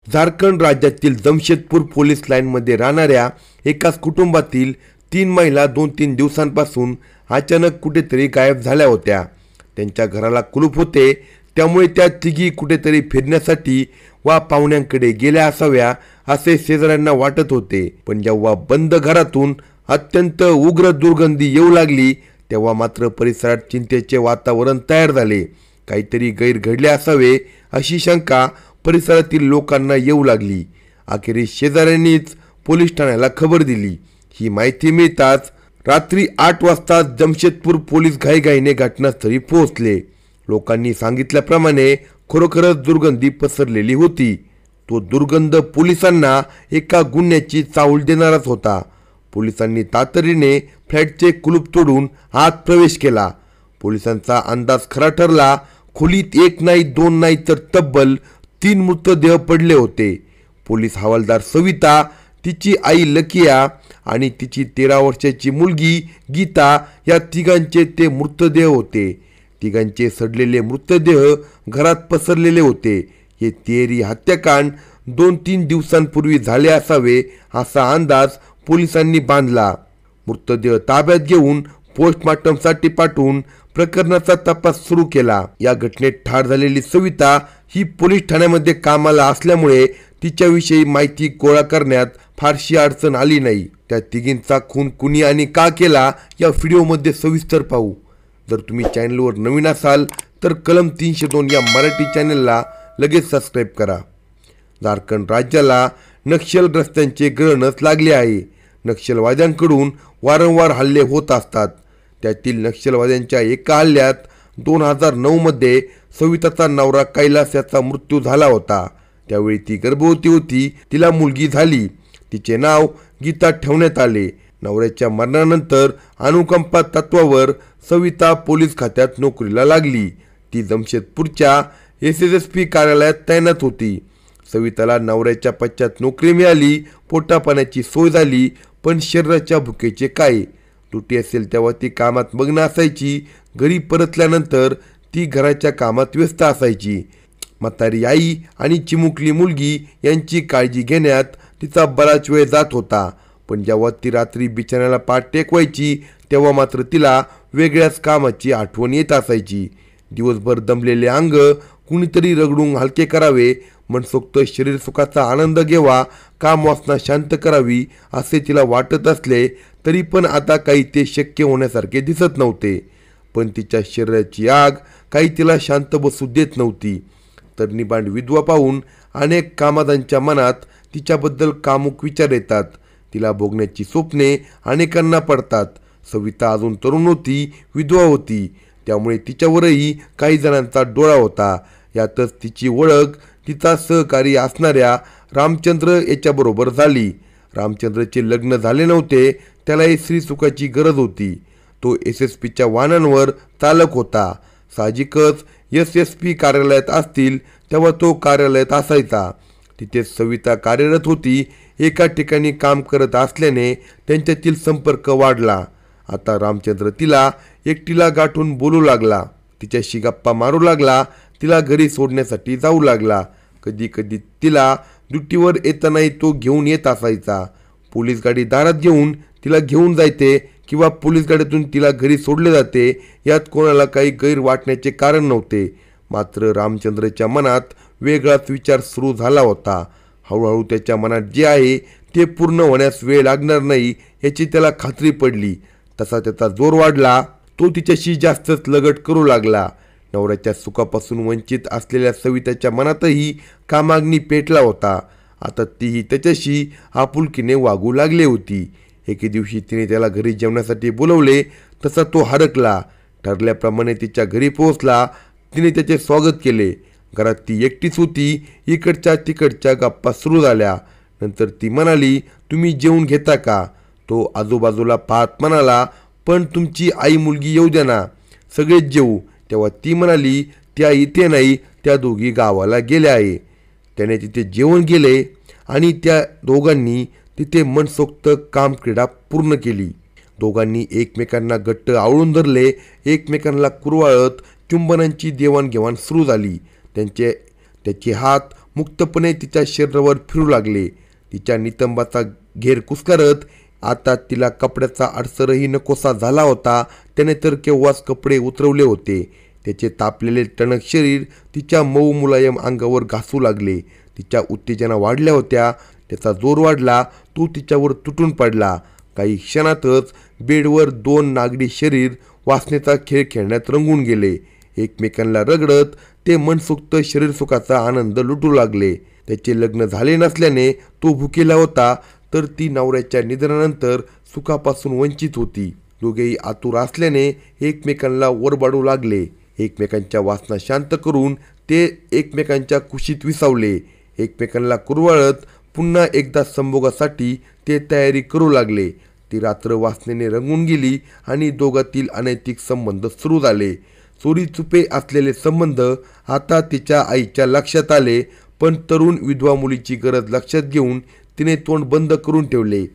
झारखंड राज्यातील जमशेदपूर पोलीस लाईनमध्ये राहणाऱ्या एकाच कुटुंबातील 3 महिला 2-3 दिवसांपासून अचानक कुठेतरी गायब झाल्या होत्या। त्यांच्या घराला कुलूप होते, त्यामुळे त्या तिघी कुठेतरी फिरण्यासाठी वा पाहुण्यांकडे गेल्या असाव्या असे शेजाऱ्यांना वाटत होते। पण जेव्हा बंद घरातून अत्यंत उग्र दुर्गंधी येऊ लागली तेव्हा मात्र परिसरात चिंतेचे वातावरण तयार झाले। काहीतरी गैर घडले असावे अशी शंका परिसरातील लोकांना येऊ लागली। अखेरीस शेजाऱ्यांनीच पोलीस ठाण्याला खबर दिली। ही माहिती मिळताच रात्री 8 वाजता जमशेदपूर पोलीस घाईघाईने घटनास्थळी पोहोचले। लोकांनी सांगितल्याप्रमाणे खरोखरच दुर्गंधी पसरलेली होती। तो दुर्गंध पोलिसांना एका गुन्ह्याची चाहूल देणारच होता। पोलिसांनी तातडीने फ्लॅटचे कुलूप तोडून आत प्रवेश केला। पोलिसांचा अंदाज खरा ठरला। खोलीत 1 नाही 2 नाही तर तब्बल 3 मृतदेह पडले होते। पोलीस हवालदार सविता, तिची आई लकिया आणि तिची 13 वर्षाची मुलगी गीता या तिघांचे ते मृतदेह होते। तिघांचे सडलेले मृतदेह घरात पसरलेले होते। हे तिहेरी हत्याकांड 2-3 दिवसांपूर्वी झाले असावे असा अंदाज पोलिसांनी बांधला। मृतदेह ताब्यात घेऊन पोस्टमॉर्टमसाठी पाठवून प्रकरणाचा तपास सुरू केला। या घटनेत ठार झालेली सविता ही पोलीस ठाण्यामध्ये कामाला असल्यामुळे तिच्याविषयी माहिती गोळा करण्यात फारशी अडचण आली नाही। त्या तिघींचा खून कुणी आणि का केला या व्हिडिओमध्ये सविस्तर पाहू। जर तुम्ही चॅनलवर नवीन असाल तर कलम 302 या मराठी चॅनलला लगेच सबस्क्राईब करा। झारखंड राज्याला नक्षलग्रस्तांचे ग्रहणच लागले आहे। नक्षलवाद्यांकडून वारंवार हल्ले होत असतात। त्यातील नक्षलवाद्यांच्या एका हल्ल्यात 2009 मध्ये सविताचा नवरा कैलास याचा मृत्यू झाला होता। त्यावेळी ती गर्भवती होती, तिला मुलगी झाली। तिचे नाव गीता ठेवण्यात आले। नवऱ्याच्या मरणानंतर अनुकंपा तत्वावर सविता पोलीस खात्यात नोकरीला लागली। ती जमशेदपूरच्या SSP कार्यालयात तैनात होती। सविताला नवऱ्याच्या पश्चात नोकरी मिळाली, पोटापाण्याची सोय झाली, पण शरीराच्या भुकेचे काय? सुट्टी असेल तेव्हा ती कामात मग्न असायची। घरी परतल्यानंतर ती घराच्या कामात व्यस्त असायची। म्हातारी आई आणि चिमुकली मुलगी यांची काळजी घेण्यात तिचा बराच वेळ जात होता। पण जेव्हा ती रात्री बिछाण्याला पाठ टेकवायची तेव्हा मात्र तिला वेगळ्याच कामाची आठवण येत असायची। दिवसभर दमलेले अंग कुणीतरी रगडून हलके करावे, मनसोक्त शरीर सुखाचा आनंद घ्यावा, काम वासना शांत करावी असे तिला वाटत असले तरी पण आता काही ते शक्य होण्यासारखे दिसत नव्हते। पण तिच्या शरीराची आग काही तिला शांत बसू देत नव्हती। तरणीबांड विधवा पाहून अनेक कामदांच्या मनात तिच्याबद्दल कामुक विचार येतात। तिला भोगण्याची स्वप्ने अनेकांना पडतात। सविता अजून तरुण होती, विधवा होती, त्यामुळे तिच्यावरही काही जणांचा डोळा होता। यातच तिची ओळख तिचा सहकारी असणाऱ्या रामचंद्र याच्याबरोबर झाली। रामचंद्रचे लग्न झाले नव्हते, त्यालाही श्रीसुखाची गरज होती। तो SSPच्या वाहनांवर चालक होता। साहजिकच SSP कार्यालयात असतील तेव्हा तो कार्यालयात असायचा। तिथे सविता कार्यरत होती। एका ठिकाणी काम करत असल्याने त्यांच्यातील संपर्क वाढला। आता रामचंद्र तिला एकटीला गाठून बोलू लागला, तिच्याशी गप्पा मारू लागला, तिला घरी सोडण्यासाठी जाऊ लागला। कधी कधी तिला ड्युटीवर येतानाही तो घेऊन येत असायचा। पोलीस गाडी दारात घेऊन तिला घेऊन जायचे किंवा पोलीस गाडीतून तिला घरी सोडले जाते, यात कोणाला काही गैर वाटण्याचे कारण नव्हते। मात्र रामचंद्रच्या मनात वेगळाच विचार सुरू झाला होता। हळूहळू त्याच्या मनात जे आहे ते पूर्ण होण्यास वेळ लागणार नाही याची त्याला खात्री पडली। तसा त्याचा जोर वाढला। तो तिच्याशी जास्तच लगट करू लागला। नवऱ्याच्या सुखापासून वंचित असलेल्या सविताच्या मनातही कामाग्नी पेटला होता। आता तीही त्याच्याशी आपुलकीने वागू लागली होती। एके दिवशी तिने त्याला घरी जेवण्यासाठी बोलवले, तसा तो हरकला। ठरल्याप्रमाणे तिच्या घरी पोहोचला। तिने त्याचे स्वागत केले। घरात ती एकटीच होती। इकडच्या तिकडच्या गप्पा सुरू झाल्या। नंतर ती म्हणाली, तुम्ही जेवून घेता का? तो आजूबाजूला पाहत म्हणाला, पण तुमची आई मुलगी येऊ द्या ना, सगळेच जेवू। तेव्हा ती म्हणाली, त्या इथे नाही, त्या दोघी गावाला गेल्या आहे। त्याने तिथे जेवण केले आणि त्या दोघांनी तिथे मनसोक्त कामक्रीडा पूर्ण केली। दोघांनी एकमेकांना घट्ट आवळून धरले। एकमेकांना कुरवाळत चुंबनांची देवाणघेवाण सुरू झाली। त्याचे हात मुक्तपणे तिच्या शरीरावर फिरू लागले. तिच्या नितंबाचा घेर कुस्करत आता तिला कपड्याचा अडसरही नकोसा झाला होता. त्याने तर केव्हाच कपडे उतरवले होते. त्याचे तापलेले टणक शरीर तिच्या मऊ मुलायम अंगावर घासू लागले. तिच्या उत्तेजना वाढल्या होत्या. त्याचा जोर वाढला. तो तिच्यावर तुटून पडला. काही क्षणातच बेडवर दोन नागडी शरीर वासनेचा खेळ खेळण्यात रंगून गेले. एकमेकांना रगडत ते मनसोक्त शरीरसुखाचा आनंद लुटू लागले. त्याचे लग्न झाले नसल्याने तो भुकेला होता, तर ती नवऱ्याच्या निधनानंतर सुखापासून वंचित होती. दोघेही आतुर असल्याने एकमेकांना वरबाडू लागले. एकमेकांच्या वासना शांत करून ते एकमेकांच्या कुशीत विसावले. एकमेकांना कुरवाळत पुन्हा एकदा संभोगासाठी ते तयारी करू लागले. ती रात्र वासनेने रंगून गेली आणि दोघातील अनैतिक संबंध सुरू झाले. चोरीचुपे असलेले संबंध आता तिच्या आईच्या लक्षात आले, पण तरुण विधवा मुलीची गरज लक्षात घेऊन तिने तोंड बंद करून ठेवले.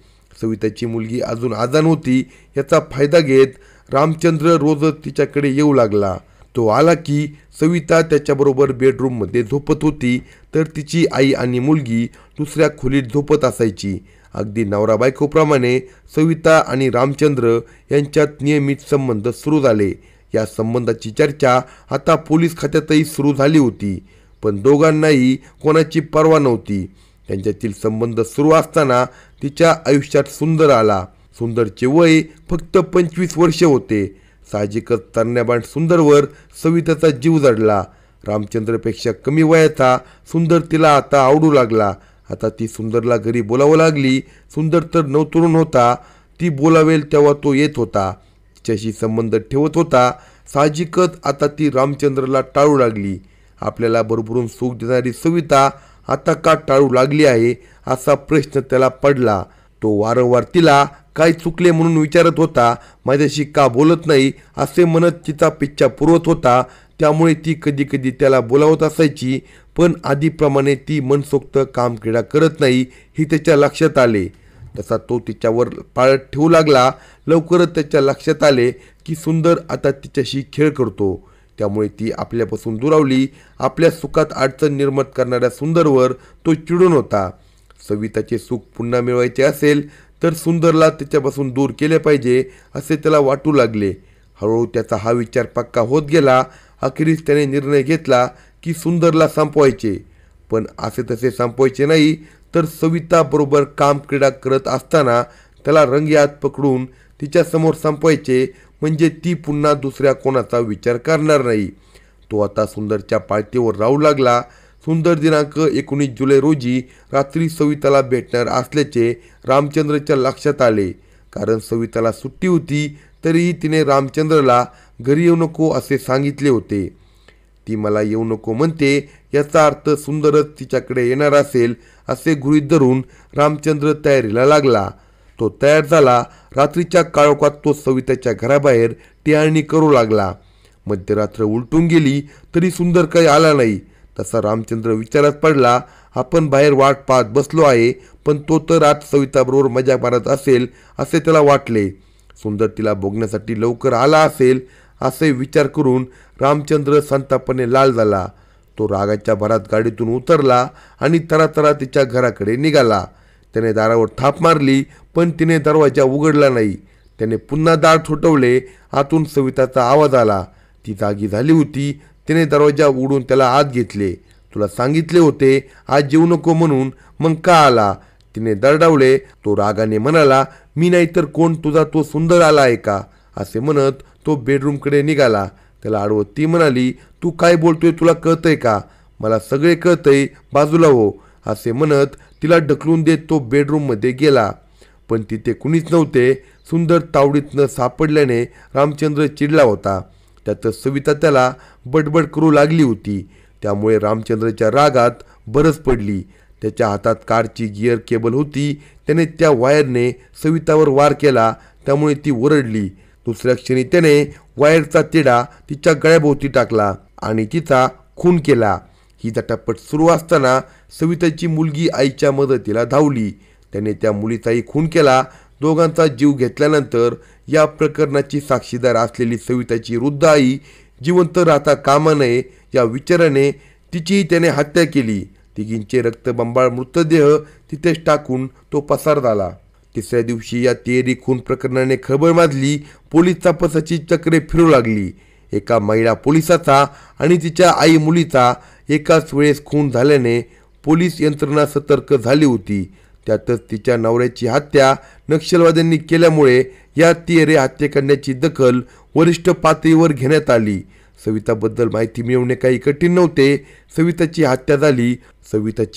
सविताची मुलगी अजून आजान होती. याचा फायदा घेत रामचंद्र रोजच तिच्याकडे येऊ लागला. तो आला की सविता त्याच्याबरोबर बेडरूममध्ये झोपत होती, तर तिची आई आणि मुलगी दुसऱ्या खोलीत झोपत असायची. अगदी नवरा बायकोप्रमाणे सविता आणि रामचंद्र यांच्यात नियमित संबंध सुरू झाले. या संबंधाची चर्चा आता पोलीस खात्यातही सुरू झाली होती, पण दोघांनाही कोणाची पर्वा नव्हती. त्यांच्यातील संबंध सुरू असताना तिच्या आयुष्यात सुंदर आला. सुंदरचे वय फक्त 25 वर्षे होते. साहजिकच तरण्याबांड सुंदरवर सविताचा जीव जडला. रामचंद्रपेक्षा कमी वयाचा सुंदर तिला आता आवडू लागला. आता ती सुंदरला घरी बोलावं लागली. सुंदर तर नवतरुण होता. ती बोलावेल तेव्हा तो येत होता. तिच्याशी संबंध ठेवत होता. साहजिकच आता ती रामचंद्रला टाळू लागली. आपल्याला भरभरून सुख देणारी सविता आता का टाळू लागली आहे, असा प्रश्न त्याला पडला. तो वारंवार तिला काय चुकले म्हणून विचारत होता. माझ्याशी का बोलत नाही असे म्हणत तिचा पिच्छा पुरवत होता. त्यामुळे ती कधी कधी त्याला बोलावत असायची, पण आधीप्रमाणे ती मनसोक्त कामक्रीडा करत नाही ही त्याच्या लक्षात आले. तसा तो तिच्यावर पाळत ठेवू लागला. लवकरच त्याच्या लक्षात आले की सुंदर आता तिच्याशी खेळ करतो. त्यामुळे ती आपल्यापासून दुरावली. आपल्या सुखात अडचण निर्माण करणाऱ्या सुंदरवर तो चिडून होता. सविताचे सुख पुन्हा मिळवायचे असेल तर सुंदरला त्याच्यापासून दूर केले पाहिजे असे त्याला वाटू लागले. हळूहळू त्याचा हा विचार पक्का होत गेला. अखेरीस त्याने निर्णय घेतला की सुंदरला संपवायचे, पण असे तसे संपवायचे नाही, तर सविता बरोबर काम क्रीडा करत असताना त्याला रंगेहात पकडून तिच्यासमोर संपवायचे, म्हणजे ती पुन्हा दुसऱ्या कोणाचा विचार करणार नाही. तो आता सुंदरच्या पाळतीवर राहू लागला. सुंदर दिनांक 19 जुलै रोजी रात्री सविताला भेटणार असल्याचे रामचंद्रच्या लक्षात आले. कारण सविताला सुट्टी होती, तरीही तिने रामचंद्रला घरी येऊ नको असे सांगितले होते. ती मला येऊ नको म्हणते, याचा अर्थ सुंदरच तिच्याकडे येणार असेल असे गृहीत धरून रामचंद्र तयारीला लागला. तो तयार झाला. रात्रीच्या काळोखात तो सविताच्या घराबाहेर टिहाळणी करू लागला. मध्यरात्र उलटून गेली तरी सुंदर काही आला नाही. तसा रामचंद्र विचारात पडला. आपण बाहेर वाट पाहत बसलो आहे, पण तो तर आज सविताबरोबर मजा मारत असेल असे त्याला वाटले. सुंदर तिला बघण्यासाठी लवकर आला असेल असे विचार करून रामचंद्र संतापाने लाल झाला. तो रागाच्या भरात गाडीतून उतरला आणि तरातरा तिच्या घराकडे निघाला. त्याने दारावर थाप मारली, पण तिने दरवाजा उघडला नाही. त्याने पुन्हा दार ठोठवले. आतून सविताचा आवाज आला. ती जागी झाली होती. तिने दरवाजा उघडून त्याला आत घेतले. तुला सांगितले होते आज जेवू नको म्हणून, मग का आला? तिने दरडावले. तो रागाने म्हणाला, मी नाही तर कोण, तुझा तो सुंदर आला आहे का? असे म्हणत तो बेडरूमकडे निघाला. त्याला अडवत ती म्हणाली, तू काय बोलतोय, तुला कळतंय का? मला सगळे कळतंय, बाजूला हो. असे म्हणत तिला ढकलून देत तो बेडरूममध्ये गेला. पण तिथे कुणीच नव्हते. सुंदर तावडीत न सापडल्याने रामचंद्र चिडला होता. त्यातच सविता त्याला बडबड करू लागली होती. त्यामुळे रामचंद्रच्या रागात बरच पडली. त्याच्या हातात कारची गिअर केबल होती. त्याने त्या वायरने सवितावर वार केला. त्यामुळे ती ओरडली. दुसऱ्या क्षणी त्याने वायरचा तिढा तिच्या गळ्याभोवती टाकला आणि तिचा खून केला. ही झटापट सुरू असताना सविताची मुलगी आईच्या मदतीला धावली. त्याने त्या मुलीचाही खून केला. दोघांचा जीव घेतल्यानंतर या प्रकरणाची साक्षीदार असलेली सविताची वृद्ध आई जिवंत राहता कामा नये या विचाराने तिचीही त्याने हत्या केली. तिघींचे रक्तबंबाळ मृतदेह तिथेच टाकून तो पसार झाला. तिसऱ्या दिवशी या तिहेरी खून प्रकरणाने खळबळ माजली. पोलीस तपासाची चक्रे फिरू लागली. एका महिला पोलिसाचा आणि तिच्या आई मुलीचा एकाच वेळेस खून झाल्याने पोलीस यंत्रणा सतर्क झाली होती. त्यातच तिच्या नवऱ्याची हत्या नक्षलवाद्यांनी केल्यामुळे या तिहेरी हत्याकांडाची दखल वरिष्ठ पातळीवर घेण्यात आली. सविताबद्दल माहिती मिळवणे काही कठीण नव्हते. सविताची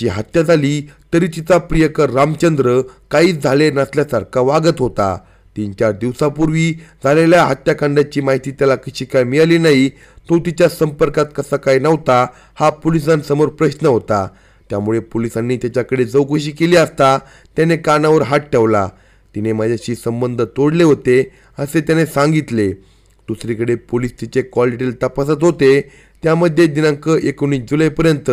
हत्या झाली तरी तिचा प्रियकर रामचंद्र काहीच झाले नसल्यासारखा वागत होता. 3-4 दिवसापूर्वी झालेल्या हत्याकांडाची माहिती त्याला कशी काय मिळाली नाही, तो तिच्या संपर्कात कसा काय नव्हता, हा पोलिसांसमोर प्रश्न होता. त्यामुळे पोलिसांनी त्याच्याकडे चौकशी केली असता त्याने कानावर हात ठेवला. तिने माझ्याशी संबंध तोडले होते असे त्याने सांगितले. दुसरीकडे पोलीस तिचे कॉल डिटेल तपासत होते. त्यामध्ये दिनांक 19 जुलैपर्यंत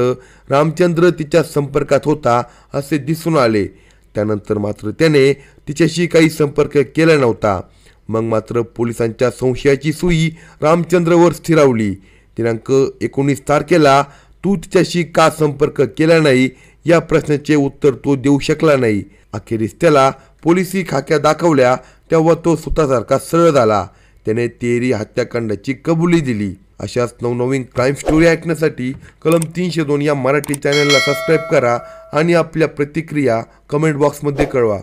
रामचंद्र तिच्या संपर्कात होता असे दिसून आले. त्यानंतर मात्र त्याने तिच्याशी काही संपर्क केला नव्हता. मग मात्र पोलिसांच्या संशयाची सुई रामचंद्रवर स्थिरावली. दिनांक 19 तारखेला तू तिच्याशी का संपर्क केला नाही या प्रश्नाचे उत्तर तो देऊ शकला नाही. अखेरीस त्याला पोलिसी खाक्या दाखवल्या तेव्हा तो स्वतःसारखा सरळ झाला. त्याने तिहेरी हत्याकांडाची कबुली दिली. अशाच नवनवीन क्राईम स्टोरी ऐकण्यासाठी कलम 302 या मराठी चॅनलला सबस्क्राईब करा आणि आपल्या प्रतिक्रिया कमेंट बॉक्समध्ये कळवा.